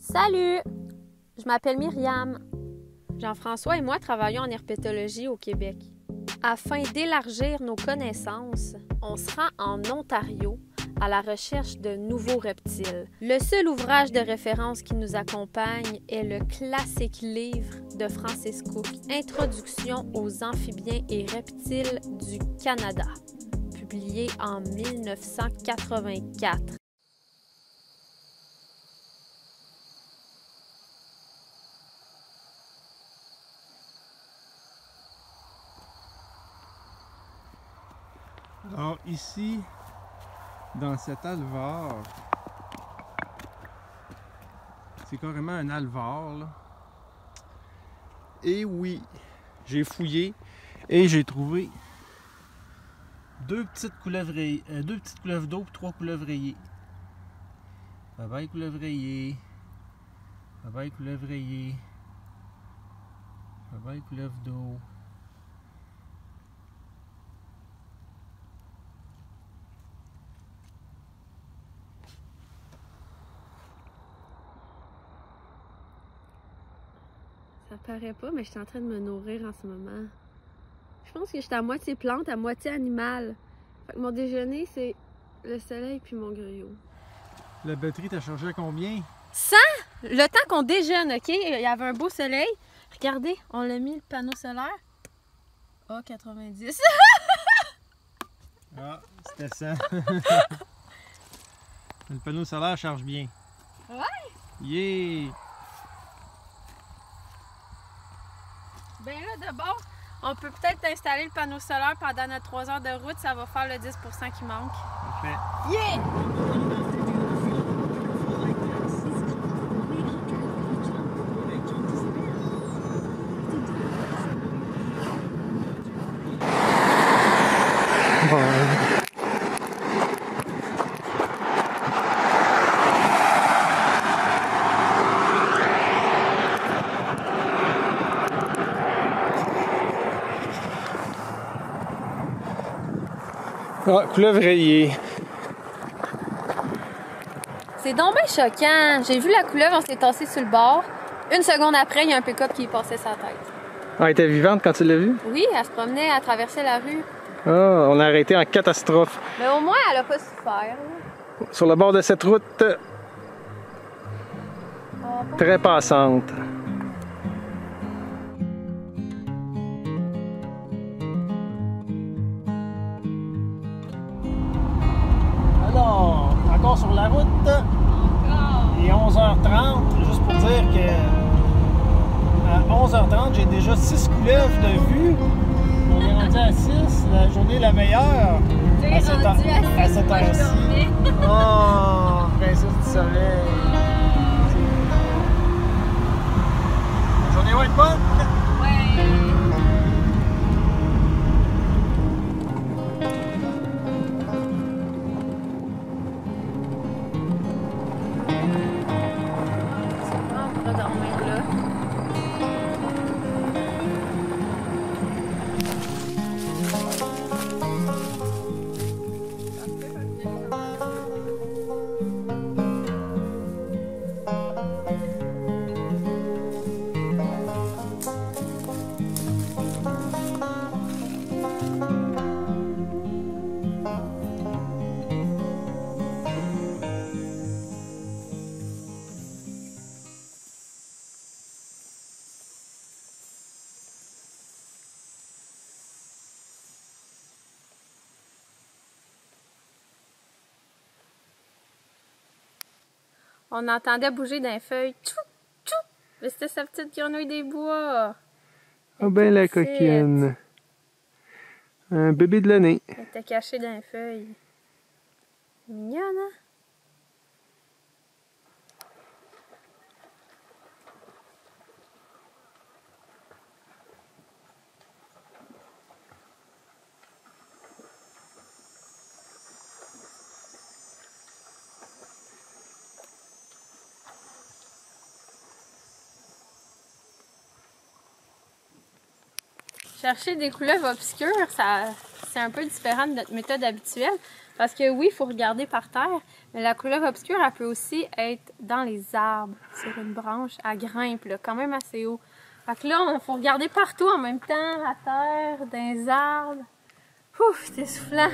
Salut! Je m'appelle Myriam. Jean-François et moi travaillons en herpétologie au Québec. Afin d'élargir nos connaissances, on se rend en Ontario à la recherche de nouveaux reptiles. Le seul ouvrage de référence qui nous accompagne est le classique livre de Francis Cook, Introduction aux amphibiens et reptiles du Canada, publié en 1984. Alors ici, dans cet alevare, c'est carrément un alevare, là. Et oui, j'ai fouillé et j'ai trouvé deux petites couleuvres d'eau et 3 couleuvres rayées. Bye bye couleuvre rayée. Bye bye couleuvre rayée. Bye bye couleuvre d'eau. Ça paraît pas, mais je suis en train de me nourrir en ce moment. Je pense que je suis à moitié plante, à moitié animal. Fait que mon déjeuner, c'est le soleil puis mon griot. La batterie t'a chargé à combien? 100! Le temps qu'on déjeune, OK? Il y avait un beau soleil. Regardez, on l'a mis le panneau solaire. Ah, 90. Ah, c'était ça. Le panneau solaire charge bien. Ouais! Yeah! Ben là, d'abord, on peut peut-être installer le panneau solaire pendant notre 3 heures de route. Ça va faire le 10% qui manque. Parfait. Yeah! Ah, couleuvre rayée. C'est donc bien choquant. J'ai vu la couleuvre, on s'est tassé sur le bord. Une seconde après, il y a un pick-up qui passait sa tête. Ah, elle était vivante quand tu l'as vue? Oui, elle se promenait, elle traversait la rue. Ah, on a arrêté en catastrophe. Mais au moins, elle a pas souffert. Là. Sur le bord de cette route très passante. Alors, encore sur la route. Il est 11h30, juste pour dire que à 11h30, j'ai déjà 6 couleuvres de vue. On est rendu à 6, la journée la meilleure. T'es rendu à 6, moi je dormais. Oh, princesse du soleil. La journée va être bonne. Ouais. On va dormir là. On entendait bouger d'un feuille. Tchou, tchou. Mais c'était sa petite grenouille des bois. Oh ben la Petite. coquine. Un bébé de l'année. Elle était cachée dans les feuilles. Mignonne, hein? Chercher des couleuvres obscures, ça c'est un peu différent de notre méthode habituelle. Parce que oui, il faut regarder par terre, mais la couleuvre obscure, elle peut aussi être dans les arbres, sur une branche. Elle grimpe, là, quand même assez haut. Fait que là, il faut regarder partout en même temps, à terre, dans les arbres. Ouf, c'est soufflant.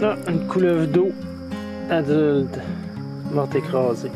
Ah, une couleuvre d'eau adulte, morte écrasée.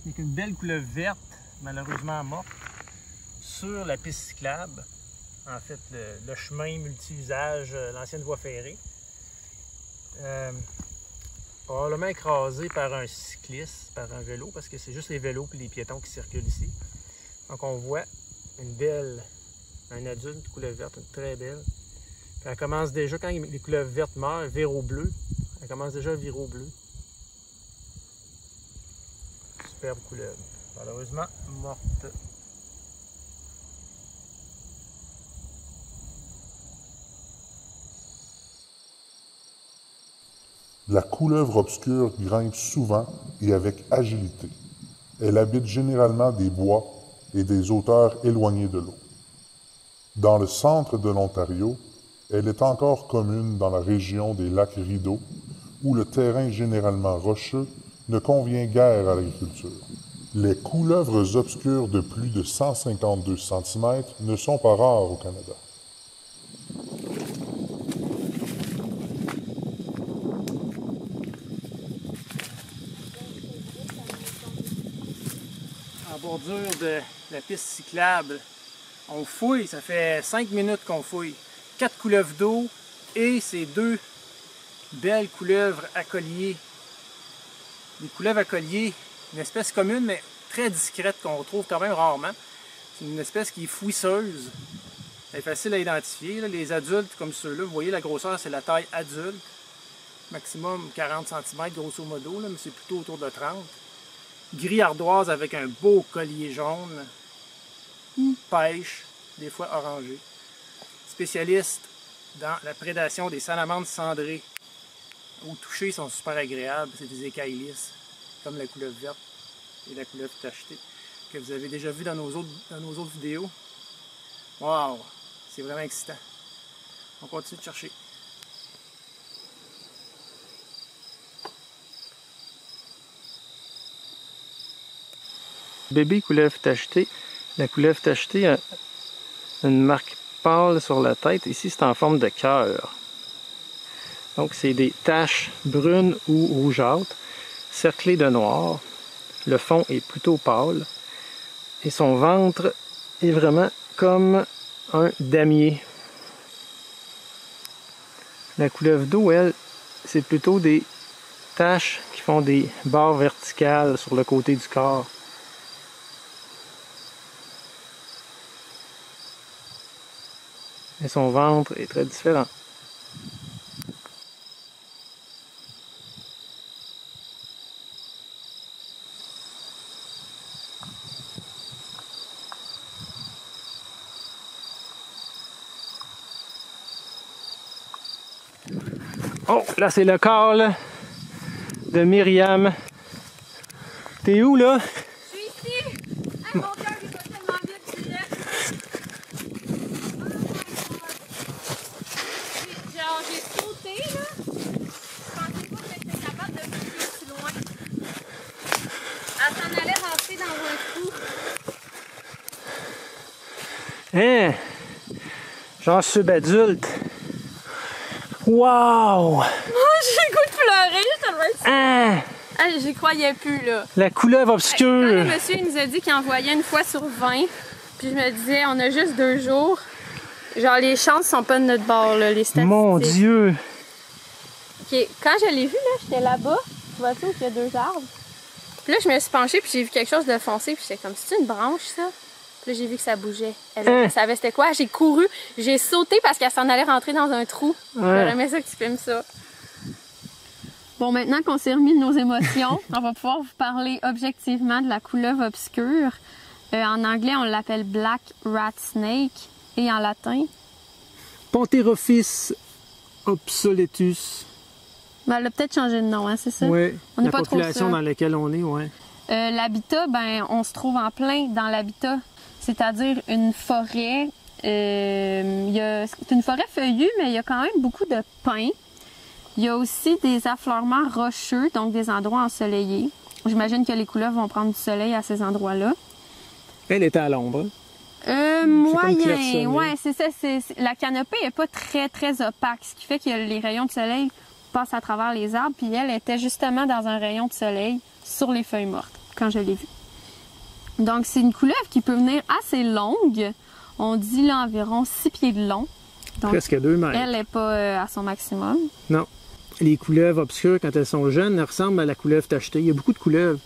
Avec une belle couleuvre verte, malheureusement morte, sur la piste cyclable, en fait le chemin multi-usage, l'ancienne voie ferrée. Probablement écrasé par un cycliste, par un vélo, parce que c'est juste les vélos et les piétons qui circulent ici. Donc on voit un adulte, couleuvre verte, une très belle. Puis elle commence déjà, quand les couleuvres vertes meurent, vire au bleu. Elle commence déjà à virer au bleu. Superbe couleuvre. Malheureusement morte. La couleuvre obscure grimpe souvent et avec agilité. Elle habite généralement des bois et des hauteurs éloignées de l'eau. Dans le centre de l'Ontario, elle est encore commune dans la région des lacs Rideau, où le terrain généralement rocheux ne convient guère à l'agriculture. Les couleuvres obscures de plus de 152 cm ne sont pas rares au Canada. En bordure de la piste cyclable, on fouille, ça fait 5 minutes qu'on fouille. 4 couleuvres d'eau et ces 2 belles couleuvres à collier. Les couleuvres à collier, une espèce commune mais très discrète qu'on retrouve quand même rarement. C'est une espèce qui est fouisseuse. Elle est facile à identifier. Là. Les adultes comme ceux-là, vous voyez la grosseur, c'est la taille adulte. Maximum 40 cm grosso modo, là, mais c'est plutôt autour de 30. Gris ardoise avec un beau collier jaune. Ou pêche, des fois orangé. Spécialiste dans la prédation des salamandres cendrées. Au toucher, ils sont super agréables. C'est des écailles lisses, comme la couleuvre verte et la couleuvre tachetée, que vous avez déjà vu dans nos autres vidéos. Wow! C'est vraiment excitant. On continue de chercher. Bébé couleuvre tachetée. La couleuvre tachetée a une marque pâle sur la tête. Ici, c'est en forme de cœur. Donc, c'est des taches brunes ou rougeâtres, cerclées de noir. Le fond est plutôt pâle. Et son ventre est vraiment comme un damier. La couleuvre d'eau, elle, c'est plutôt des taches qui font des barres verticales sur le côté du corps. Et son ventre est très différent. Oh, là c'est le call de Myriam. T'es où là? Je suis ici! Ah, mon cœur il va tellement vite, tu sais. Genre, j'ai sauté là. Je pensais pas que j'étais capable de sauter si loin. Elle s'en allait rentrer dans un trou. Hein? Genre subadulte. Wow! Oh, j'ai le goût de pleurer, je te le dis. Hein? Ah, j'y croyais plus, là. La couleuvre Quand obscure. le monsieur il nous a dit qu'il envoyait une fois sur 20, puis je me disais, on a juste 2 jours. Genre, les chances sont pas de notre bord, là, les statistiques. Mon Dieu! Ok, quand je l'ai vu, là, j'étais là-bas. Tu vois-tu où il y a 2 arbres? Puis là, je me suis penchée, puis j'ai vu quelque chose de foncé, puis j'étais comme, c'est une branche, ça? Puis là, j'ai vu que ça bougeait. Elle savait c'était quoi. J'ai couru, j'ai sauté parce qu'elle s'en allait rentrer dans un trou. J'aurais aimé ça que tu filmes ça. Bon, maintenant qu'on s'est remis de nos émotions, on va pouvoir vous parler objectivement de la couleuvre obscure. En anglais, on l'appelle Black Rat Snake. Et en latin? Pantherophis obsoletus. Ben, elle a peut-être changé de nom, hein, c'est ça? Oui, On n'est la pas trop population sûr. dans laquelle on est, oui. L'habitat, ben, on se trouve en plein dans l'habitat, c'est-à-dire une forêt. C'est une forêt feuillue, mais il y a quand même beaucoup de pins. Il y a aussi des affleurements rocheux, donc des endroits ensoleillés. J'imagine que les couleuvres vont prendre du soleil à ces endroits-là. Elle était à l'ombre. Moyen, clairsemé. ouais, c'est ça. La canopée est pas très, très opaque, ce qui fait que les rayons de soleil passent à travers les arbres, puis elle était justement dans un rayon de soleil sur les feuilles mortes, quand je l'ai vue. Donc, c'est une couleuvre qui peut venir assez longue. On dit là environ 6 pieds de long. Donc, Presque 2 mètres. elle n'est pas à son maximum. Non. Les couleuvres obscures, quand elles sont jeunes, elles ressemblent à la couleuvre tachetée. Il y a beaucoup de couleuvres,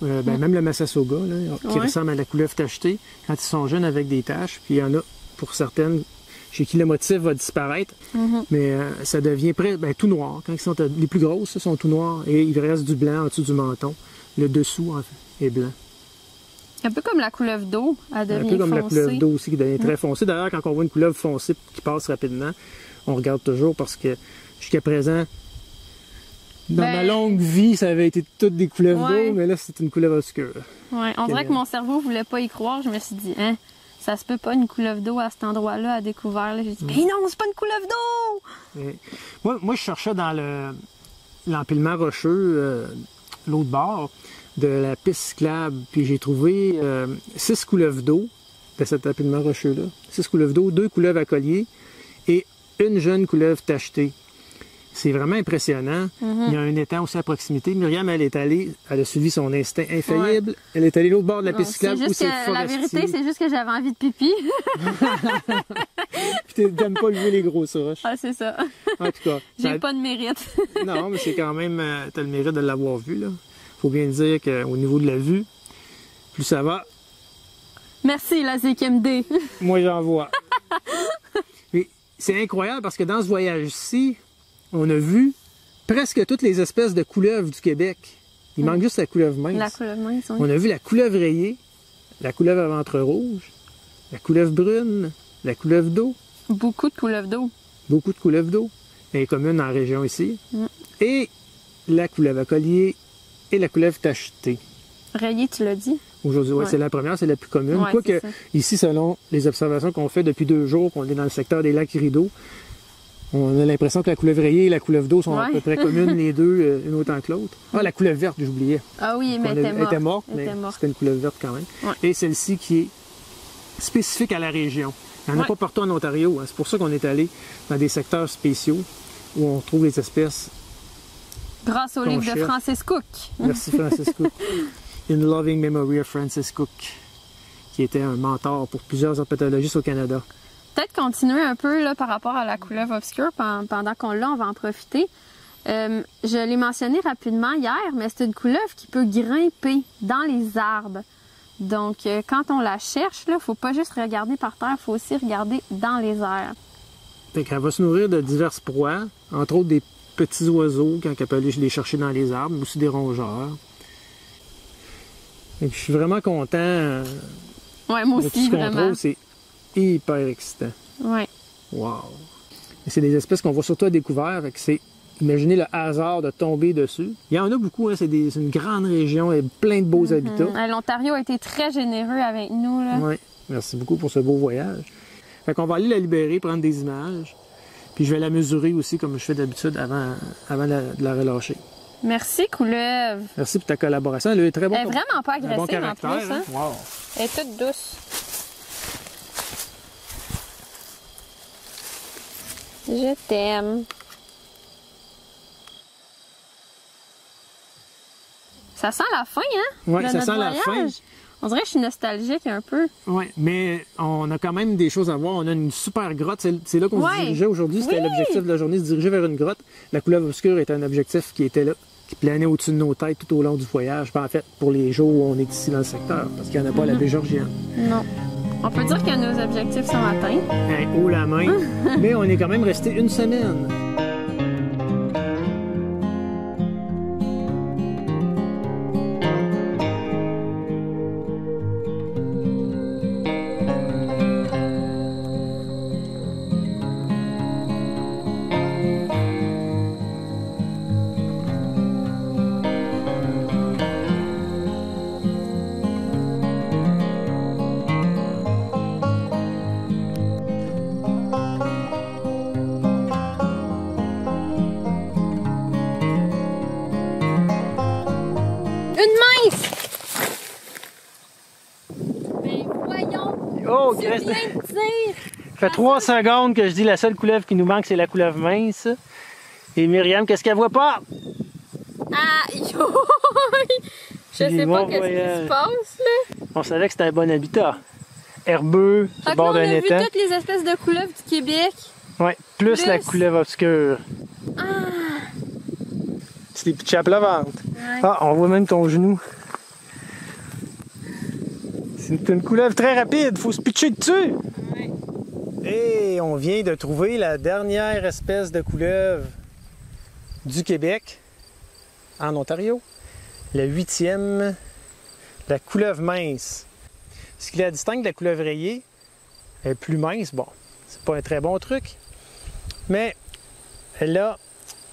même le Massasoga, là, qui ressemble à la couleuvre tachetée quand ils sont jeunes avec des taches. Puis il y en a, pour certaines, chez qui le motif va disparaître, mais ça devient tout noir. Quand ils sont les plus grosses, ça, sont tout noirs et il reste du blanc en dessous du menton. Le dessous, en fait, est blanc. Un peu comme la couleuvre d'eau, elle devient Un peu comme foncée. la couleuvre d'eau aussi qui devient très foncée. D'ailleurs, quand on voit une couleuvre foncée qui passe rapidement, on regarde toujours parce que jusqu'à présent, dans ma longue vie, ça avait été toutes des couleuvres d'eau, mais là, c'est une couleuvre obscure. Ouais, on dirait que mon cerveau voulait pas y croire. Je me suis dit, hein, ça se peut pas une couleuvre d'eau à cet endroit-là, à découvert. J'ai dit, mais non, c'est pas une couleuvre d'eau! Moi, je cherchais dans l'empilement rocheux, l'autre bord de la piste cyclable, puis j'ai trouvé 6 couleuvres d'eau de cet empilement rocheux-là. 6 couleuvres d'eau, 2 couleuvres à collier et une jeune couleuvre tachetée. C'est vraiment impressionnant. Il y a un étang aussi à proximité. Myriam, elle a suivi son instinct infaillible. Ouais. Elle est allée l'autre bord de la piste cyclable où c'est forestier. La vérité, c'est juste que j'avais envie de pipi. Puis t'aimes pas lever les grosses roches. Ah, c'est ça. En tout cas. J'ai pas de mérite. Non, mais c'est quand même... t'as le mérite de l'avoir vu, là. Faut bien dire qu'au niveau de la vue, plus ça va... Merci, la CQMD. Moi, j'en vois. Mais c'est incroyable parce que dans ce voyage-ci, on a vu presque toutes les espèces de couleuvres du Québec. Il manque juste la couleuvre mince. La couleuvre mince, oui. On a vu la couleuvre rayée, la couleuvre à ventre rouge, la couleuvre brune, la couleuvre d'eau. Beaucoup de couleuvres d'eau. Beaucoup de couleuvres d'eau. Elle est commune en région ici. Et la couleuvre à collier et la couleuvre tachetée. Rayée, tu l'as dit? Aujourd'hui, oui, c'est la première, c'est la plus commune. Ouais, Quoique, ici, selon les observations qu'on fait depuis 2 jours, qu'on est dans le secteur des lacs Rideau, on a l'impression que la couleuvre rayée et la couleuvre d'eau sont à peu près communes, les deux, une autant que l'autre. Ah, la couleuvre verte, j'oubliais. Ah oui, mais elle était morte, mais c'était une couleuvre verte quand même. Ouais. Et celle-ci qui est spécifique à la région. Il n'y en a pas partout en Ontario. Hein. C'est pour ça qu'on est allé dans des secteurs spéciaux où on trouve les espèces. Grâce au livre de Francis Cook. Merci Francis Cook. In Loving Memory of Francis Cook, qui était un mentor pour plusieurs herpétologistes au Canada. Peut-être continuer un peu là, par rapport à la couleuvre obscure. Pendant qu'on l'a, on va en profiter. Je l'ai mentionné rapidement hier, mais c'est une couleuvre qui peut grimper dans les arbres. Donc, quand on la cherche, il ne faut pas juste regarder par terre, il faut aussi regarder dans les airs. Fait qu'elle va se nourrir de diverses proies, entre autres des petits oiseaux, quand elle peut aller les chercher dans les arbres, mais aussi des rongeurs. Fait que je suis vraiment content. Ouais, moi aussi, vraiment. C'est hyper excitant. Ouais. Wow! C'est des espèces qu'on voit surtout à découvert, fait que c'est imaginez le hasard de tomber dessus. Il y en a beaucoup, hein, c'est une grande région et plein de beaux habitats. L'Ontario a été très généreux avec nous. Oui, merci beaucoup pour ce beau voyage. Fait qu'on va aller la libérer, prendre des images. Puis je vais la mesurer aussi comme je fais d'habitude avant de la relâcher. Merci, couleuvre. Merci pour ta collaboration. Elle est très bonne. Elle est vraiment pas agressive bon caractère, en plus. Hein? Wow. Elle est toute douce. Je t'aime. Ça sent la fin, hein? Oui, ça sent la fin. On dirait que je suis nostalgique un peu. Oui, mais on a quand même des choses à voir. On a une super grotte. C'est là qu'on se dirigeait aujourd'hui. C'était l'objectif de la journée, se diriger vers une grotte. La couleuvre obscure est un objectif qui était là, qui planait au-dessus de nos têtes tout au long du voyage. En fait, pour les jours où on est ici dans le secteur, parce qu'il n'y en a pas à la baie Georgienne. Non. On peut dire que nos objectifs sont atteints. Haut la main. Mais on est quand même resté une semaine. Oh, c'est bien de dire. Ça fait 3 secondes que je dis la seule couleuvre qui nous manque, c'est la couleuvre mince. Et Myriam, qu'est-ce qu'elle voit pas? Aïe! Je sais pas qu'est-ce qui se passe, là. On savait que c'était un bon habitat. Herbeux, sur le bord d'un étang. On a vu toutes les espèces de couleuvres du Québec. Oui, plus la couleuvre obscure. Ah! C'est des petites chapes lovantes. Ouais. Ah, on voit même ton genou. C'est une couleuvre très rapide, faut se pitcher dessus. Ouais. Et on vient de trouver la dernière espèce de couleuvre du Québec, en Ontario. La 8e, la couleuvre mince. Ce qui la distingue de la couleuvre rayée, elle est plus mince, bon, c'est pas un très bon truc, mais elle a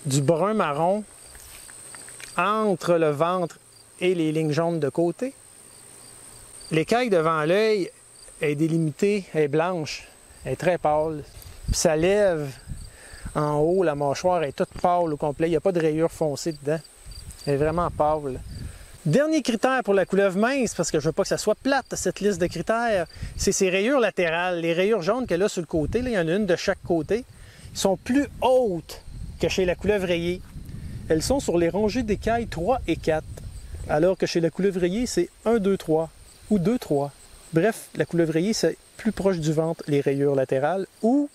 du brun marron entre le ventre et les lignes jaunes de côté. L'écaille devant l'œil est délimitée, elle est blanche, elle est très pâle. Puis ça lève en haut, la mâchoire est toute pâle au complet, il n'y a pas de rayures foncées dedans. Elle est vraiment pâle. Dernier critère pour la couleuvre mince, parce que je veux pas que ça soit plate, cette liste de critères, c'est ses rayures latérales. Les rayures jaunes qu'elle a sur le côté, là, il y en a une de chaque côté, sont plus hautes que chez la couleuvre rayée. Elles sont sur les rangées d'écailles 3 et 4, alors que chez la couleuvre rayée, c'est 1, 2, 3 ou 2, 3. Bref, la couleuvre rayée, c'est plus proche du ventre, les rayures latérales, ou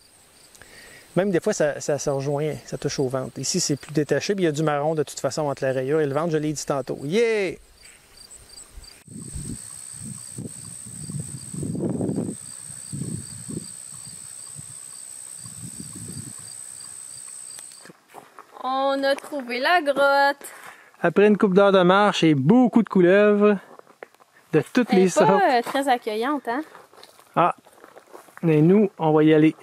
même des fois, ça se rejoint, ça touche au ventre. Ici, c'est plus détaché, puis il y a du marron de toute façon entre la rayure et le ventre, je l'ai dit tantôt. Yeah! On a trouvé la grotte. Après une couple d'heures de marche et beaucoup de couleuvres de toutes les sortes. Elle n'est pas très accueillante, hein? Ah! Mais nous, on va y aller.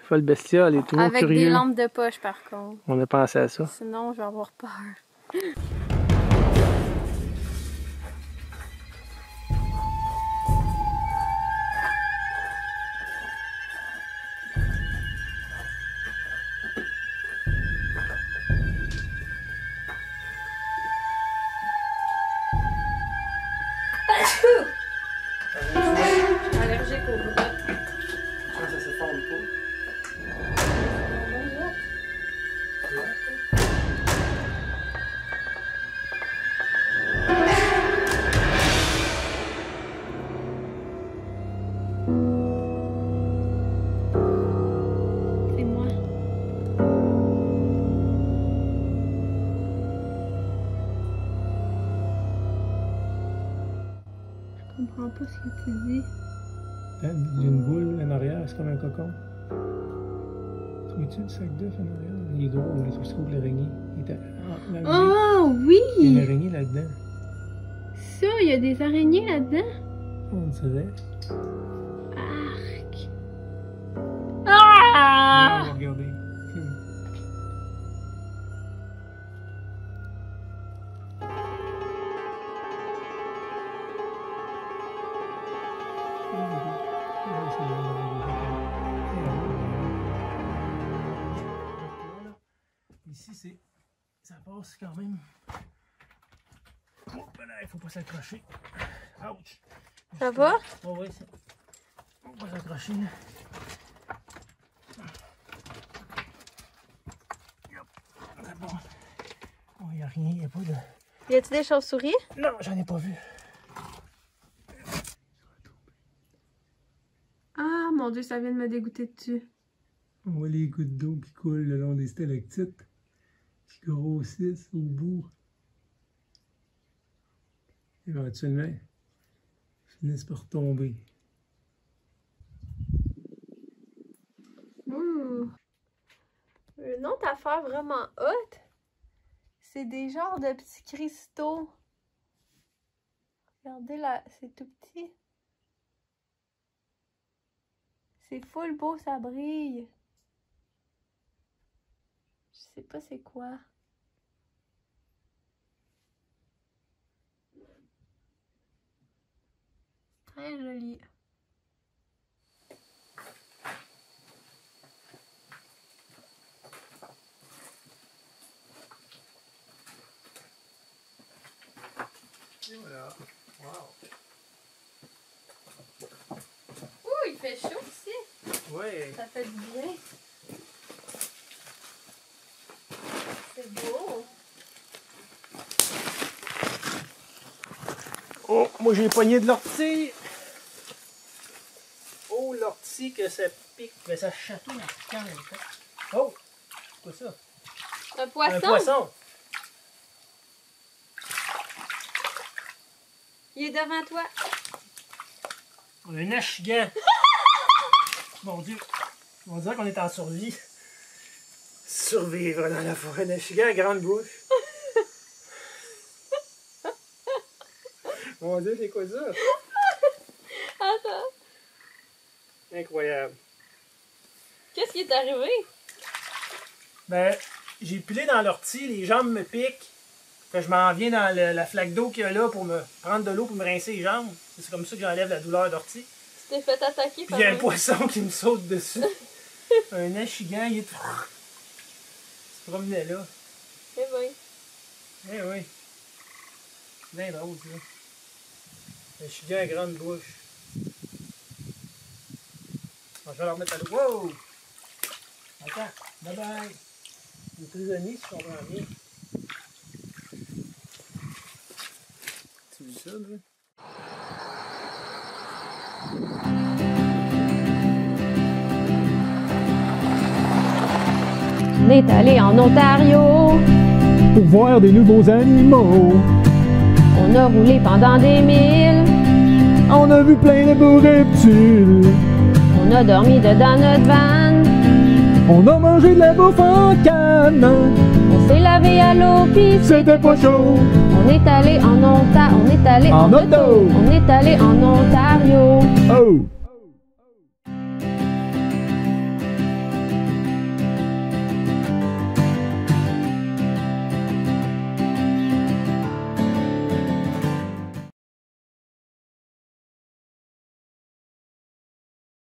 Folle bestia, elle est toujours avec curieux. Des lampes de poche, par contre. On a pensé à ça. Sinon, je vais avoir peur. Je suis allergique aux grottes. Ça se forme pas. C'est moi. Je comprends pas ce que tu dis. Il y a une boule en arrière, c'est comme un cocon. Tu vois-tu le sac d'œuf en arrière? Il est gros, c'est aussi gros que l'araignée. Oh oui! Il y a une araignée là-dedans. Ça, il y a des araignées là-dedans? On dirait. Arc! Ah! Regardez. Ici, ça passe quand même. Oh, ben là, il faut pas s'accrocher. Ouch! Ça va? Oh, oui, ça. Faut pas s'accrocher. C'est bon. Oh, il n'y a rien, il n'y a pas de. Y a-tu des chauves-souris? Non, j'en ai pas vu. Ah, mon Dieu, ça vient de me dégoûter dessus. On voit les gouttes d'eau qui coulent le long des stalactites, qui grossissent au bout. Éventuellement, finissent par tomber. Une autre affaire vraiment hot, c'est des genres de petits cristaux. Regardez là, c'est tout petit. C'est full beau, ça brille. Je sais pas c'est quoi. Très joli. Et voilà. Wow. Ouh, il fait chaud ici. Ouais. Ça fait du bien. C'est beau. Oh, moi j'ai pogné de l'ortie. Oh, l'ortie que ça pique, mais ça chatouille quand même. Oh, c'est quoi ça? Un poisson. Un poisson. Il est devant toi. Un achigan. Mon Dieu. On dirait qu'on est en survie. Survivre dans la forêt. Un achigan à grande bouche. Mon Dieu, c'est quoi ça? Attends. Incroyable. Qu'est-ce qui est arrivé? Ben, j'ai pilé dans l'ortie, les jambes me piquent. Fait que je m'en viens dans la flaque d'eau qu'il y a là pour me prendre de l'eau pour me rincer les jambes. C'est comme ça que j'enlève la douleur d'ortie. Tu t'es fait attaquer Puis par il y a un poisson qui me saute dessus. Un achigan, il se promenait là. Eh oui. Eh oui. C'est bien drôle, ça. Un achigan à grande bouche. Bon, je vais leur mettre à l'eau. Wow! Attends, bye bye. Les prisonniers, si je comprends bien. Tu vu ça, là? On est allé en Ontario. Pour voir des nouveaux animaux. On a roulé pendant des milles. On a vu plein de beaux reptiles. On a dormi dedans notre van. On a mangé de la bouffe en canne. On s'est lavé à l'eau pis C'était pas chaud. on est allé en Ontario. On est allé En auto. On est allé en Ontario. Oh!